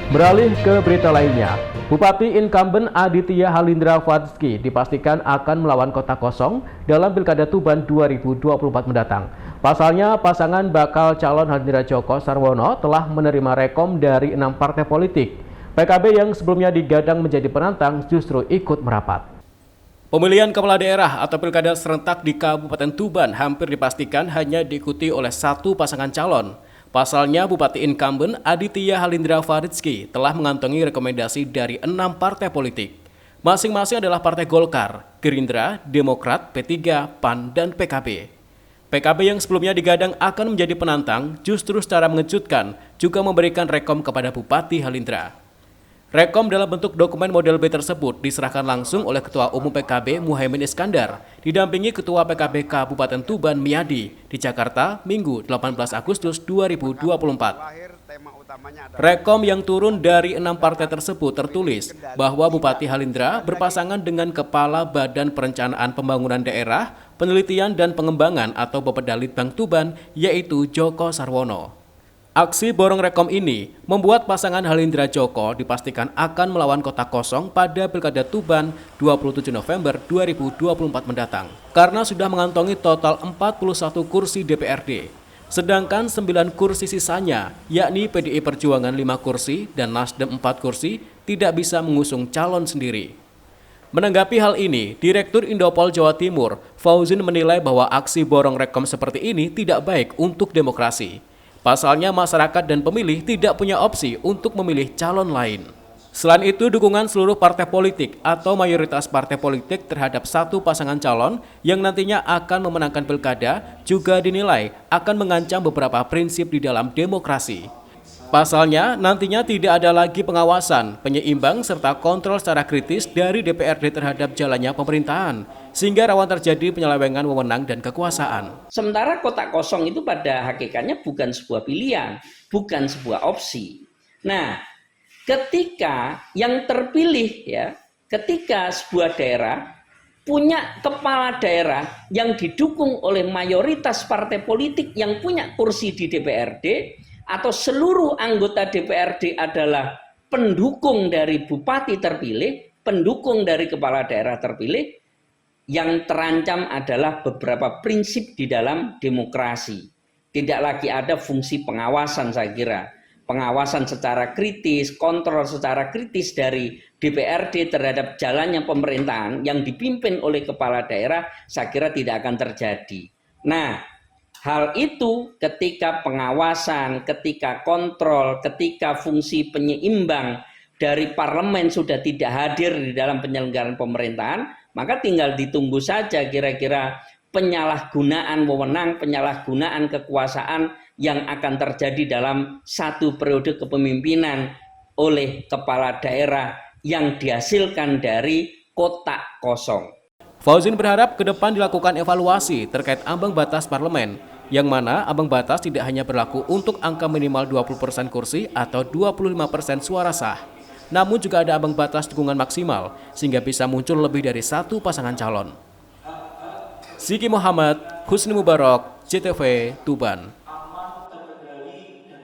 Beralih ke berita lainnya, Bupati incumbent Aditya Halindra Fatsky dipastikan akan melawan kota kosong dalam Pilkada Tuban 2024 mendatang. Pasalnya, pasangan bakal calon Halindra Djoko Sarwono telah menerima rekom dari 6 partai politik. PKB yang sebelumnya digadang menjadi penantang justru ikut merapat. Pemilihan kepala daerah atau pilkada serentak di Kabupaten Tuban hampir dipastikan hanya diikuti oleh satu pasangan calon. Pasalnya, Bupati incumbent Aditya Halindra Fatsky telah mengantongi rekomendasi dari 6 partai politik. Masing-masing adalah Partai Golkar, Gerindra, Demokrat, P3, PAN, dan PKB. PKB yang sebelumnya digadang akan menjadi penantang justru secara mengejutkan juga memberikan rekom kepada Bupati Halindra. Rekom dalam bentuk dokumen model B tersebut diserahkan langsung oleh Ketua Umum PKB Muhaimin Iskandar, didampingi Ketua PKB Kabupaten Tuban Miyadi di Jakarta Minggu 18 Agustus 2024. Rekom yang turun dari 6 partai tersebut tertulis bahwa Bupati Halindra berpasangan dengan Kepala Badan Perencanaan Pembangunan Daerah, Penelitian dan Pengembangan atau Bapedalitbang Tuban, yaitu Djoko Sarwono. Aksi borong rekom ini membuat pasangan Halindra Djoko dipastikan akan melawan kota kosong pada Pilkada Tuban 27 November 2024 mendatang karena sudah mengantongi total 41 kursi DPRD. Sedangkan 9 kursi sisanya, yakni PDI Perjuangan 5 kursi dan Nasdem 4 kursi, tidak bisa mengusung calon sendiri. Menanggapi hal ini, Direktur Indopol Jawa Timur, Fauzin menilai bahwa aksi borong rekom seperti ini tidak baik untuk demokrasi. Pasalnya masyarakat dan pemilih tidak punya opsi untuk memilih calon lain. Selain itu, dukungan seluruh partai politik atau mayoritas partai politik terhadap satu pasangan calon yang nantinya akan memenangkan pilkada juga dinilai akan mengancam beberapa prinsip di dalam demokrasi. Pasalnya, nantinya tidak ada lagi pengawasan, penyeimbang, serta kontrol secara kritis dari DPRD terhadap jalannya pemerintahan, sehingga rawan terjadi penyelewengan wewenang dan kekuasaan. Sementara kota kosong itu pada hakikatnya bukan sebuah pilihan, bukan sebuah opsi. Nah, ketika yang terpilih ketika sebuah daerah punya kepala daerah yang didukung oleh mayoritas partai politik yang punya kursi di DPRD, atau seluruh anggota DPRD adalah pendukung dari bupati terpilih, pendukung dari kepala daerah terpilih, yang terancam adalah beberapa prinsip di dalam demokrasi. Tidak lagi ada fungsi pengawasan, saya kira. Pengawasan secara kritis, kontrol secara kritis dari DPRD terhadap jalannya pemerintahan yang dipimpin oleh kepala daerah, saya kira tidak akan terjadi. Nah, hal itu ketika pengawasan, ketika kontrol, ketika fungsi penyeimbang dari parlemen sudah tidak hadir di dalam penyelenggaraan pemerintahan, maka tinggal ditunggu saja kira-kira penyalahgunaan wewenang, penyalahgunaan kekuasaan yang akan terjadi dalam satu periode kepemimpinan oleh kepala daerah yang dihasilkan dari kotak kosong. Fauzin berharap ke depan dilakukan evaluasi terkait ambang batas parlemen, yang mana ambang batas tidak hanya berlaku untuk angka minimal 20% kursi atau 25% suara sah, namun juga ada ambang batas dukungan maksimal sehingga bisa muncul lebih dari satu pasangan calon. Ziki Muhammad, Husni Mubarak, CTV, Tuban.